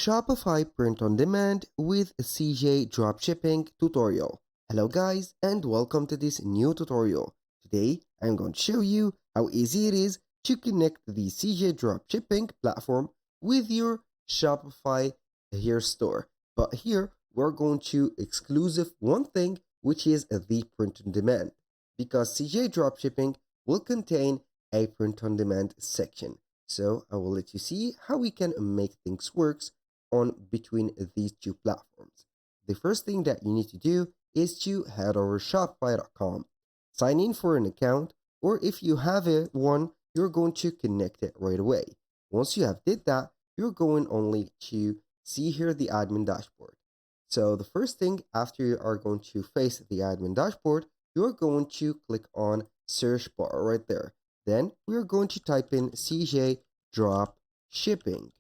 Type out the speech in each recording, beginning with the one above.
Shopify print on demand with CJ dropshipping tutorial. Hello guys and welcome to this new tutorial. Today I'm going to show you how easy it is to connect the CJ dropshipping platform with your Shopify here store. But here we're going to exclusive one thing, which is the print on demand, because CJ dropshipping will contain a print on demand section. So I will let you see how we can make things work on between these two platforms. The first thing that you need to do is to head over shopify.com, sign in for an account, or if you have one, you're going to connect it right away. Once you have did that, you're going only to see here the admin dashboard. So the first thing after you are going to face the admin dashboard, you're going to click on search bar right there. Then we're going to type in CJ drop shipping.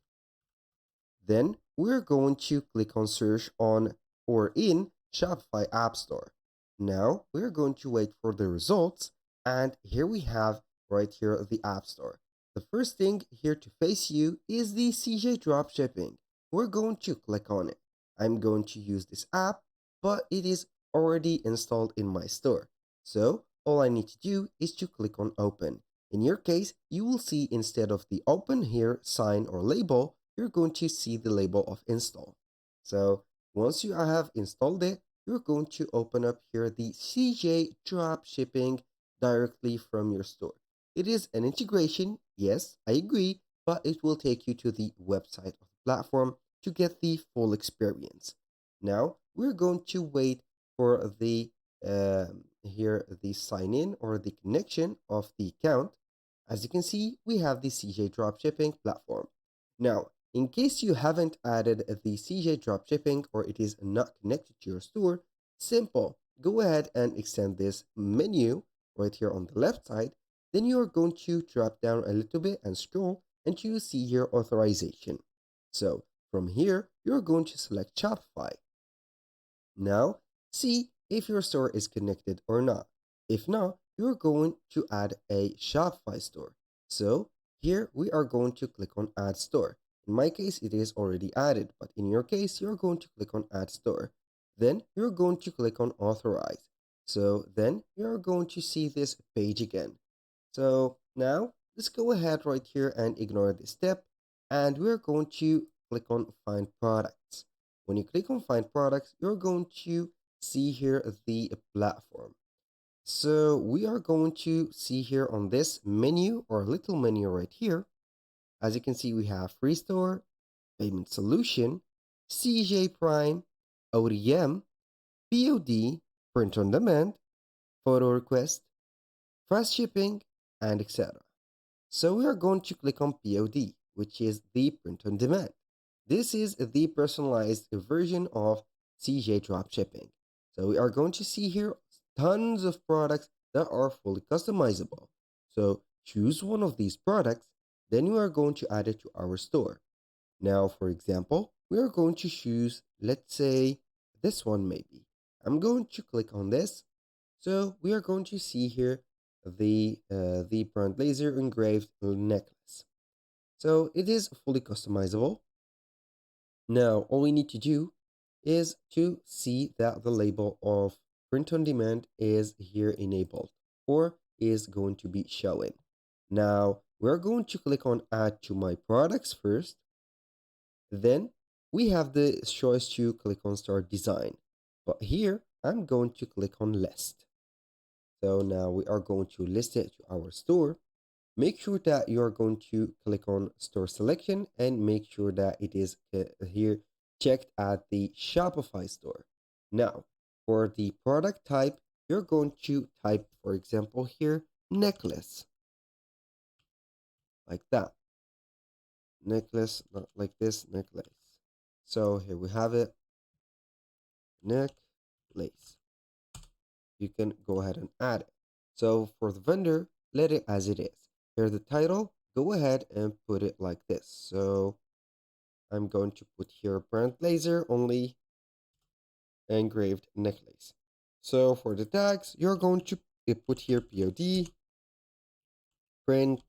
Then we're going to click on search on or in Shopify App Store. Now we're going to wait for the results, and here we have right here the App Store. The first thing here to face you is the CJ Dropshipping. We're going to click on it. I'm going to use this app, but it is already installed in my store. So all I need to do is to click on open. In your case, you will see instead of the open here sign or label, you're going to see the label of install. So once you have installed it, you're going to open up here the CJ Dropshipping directly from your store. It is an integration, yes, I agree, but it will take you to the website of the platform to get the full experience. Now we're going to wait for the here the sign in or the connection of the account. As you can see, we have the CJ Dropshipping platform. Now, in case you haven't added the CJ Dropshipping or it is not connected to your store, simple. Go ahead and extend this menu right here on the left side. Then you are going to drop down a little bit and scroll and you see here authorization. So from here, you're going to select Shopify. Now, see if your store is connected or not. If not, you're going to add a Shopify store. So here we are going to click on add store. In my case, it is already added, but in your case, you're going to click on add store. Then you're going to click on authorize. So then you're going to see this page again. So now let's go ahead right here and ignore this step. And we're going to click on find products. When you click on find products, you're going to see here the platform. So we are going to see here on this menu or little menu right here. As you can see, we have free store, payment solution, CJ Prime, ODM, POD, print on demand, photo request, fast shipping, and etc. So we are going to click on POD, which is the print on demand. This is the personalized version of CJ Dropshipping. So we are going to see here tons of products that are fully customizable. So choose one of these products, then we are going to add it to our store. Now, for example, we are going to choose, let's say, this one maybe. I'm going to click on this. So we are going to see here the brand laser engraved necklace. So it is fully customizable. Now, all we need to do is to see that the label of print on demand is here enabled or is going to be showing. Now, we're going to click on add to my products first. Then we have the choice to click on start design. But here, I'm going to click on list. So now we are going to list it to our store. Make sure that you are going to click on store selection and make sure that it is here checked at the Shopify store. Now, for the product type, you're going to type, for example, here, necklace. Like that. Necklace, not like this, necklace. So here we have it. Necklace. You can go ahead and add it. So for the vendor, let it as it is. Here the title, go ahead and put it like this. So I'm going to put here brand laser only engraved necklace. So for the tags, you're going to put here POD, print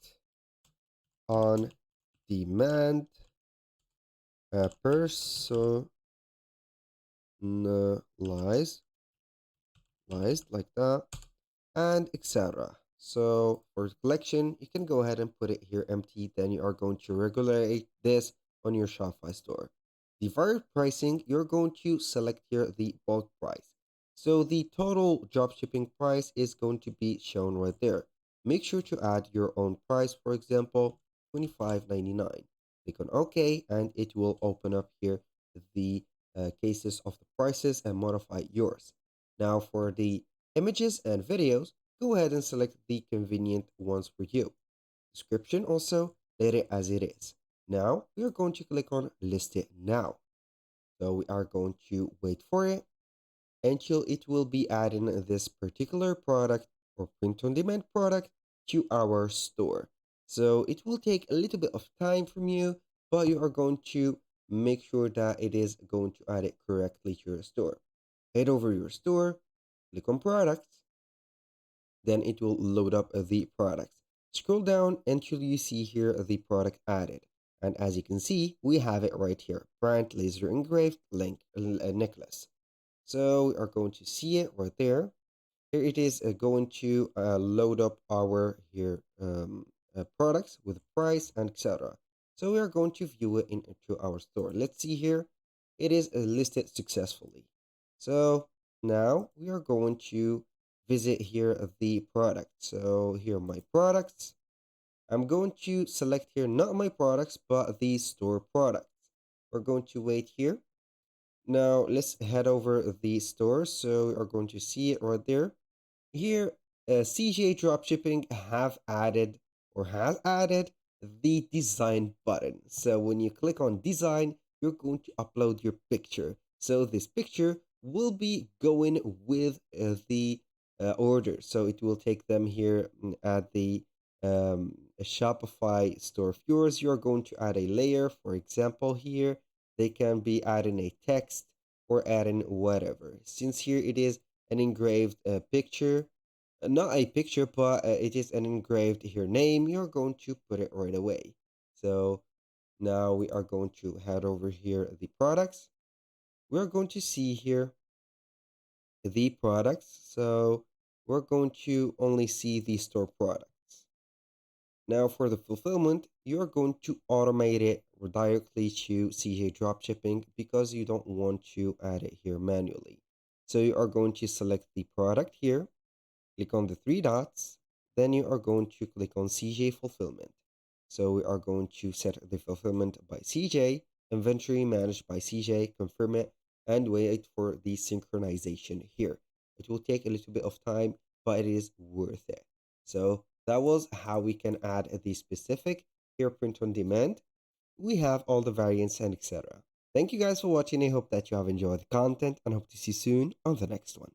on demand personalized, like that, and etc. So for collection, you can go ahead and put it here empty. Then you are going to regulate this on your Shopify store. The varied pricing, you're going to select here the bulk price. So the total dropshipping price is going to be shown right there. Make sure to add your own price, for example, $25.99. Click on OK, and it will open up here the cases of the prices and modify yours. Now for the images and videos, go ahead and select the convenient ones for you. Description also, let it as it is. Now, we are going to click on List It Now. So we are going to wait for it until it will be adding this particular product or print-on-demand product to our store. So it will take a little bit of time from you, but you are going to make sure that it is going to add it correctly to your store. Head over your store, click on products, then it will load up the products. Scroll down until you see here the product added. And as you can see, we have it right here. Brand laser engraved link necklace. So we are going to see it right there. Here it is going to load up our here products with price and etc. So we are going to view it into our store. Let's see here. It is listed successfully. So now we are going to visit here the product. So here are my products. I'm going to select here not my products but the store products. We're going to wait here. Now let's head over the store. So we are going to see it right there. Here, CJ Dropshipping have added or has added the design button. So when you click on design, you're going to upload your picture. So this picture will be going with the order. So it will take them here at the Shopify store of yours. You're going to add a layer. For example, here they can be adding a text or adding whatever. Since here it is an engraved picture, not a picture, but it is an engraved here name, you're going to put it right away. So now we are going to head over here the products. We're going to see here the products. So we're going to only see the store products. Now for the fulfillment, you're going to automate it directly to CJ Dropshipping because you don't want to add it here manually. So you are going to select the product here, click on the three dots, then you are going to click on CJ Fulfillment. So we are going to set the fulfillment by CJ, inventory managed by CJ, confirm it, and wait for the synchronization here. It will take a little bit of time, but it is worth it. So that was how we can add the specific here print on demand. We have all the variants and etc. Thank you guys for watching. I hope that you have enjoyed the content and hope to see you soon on the next one.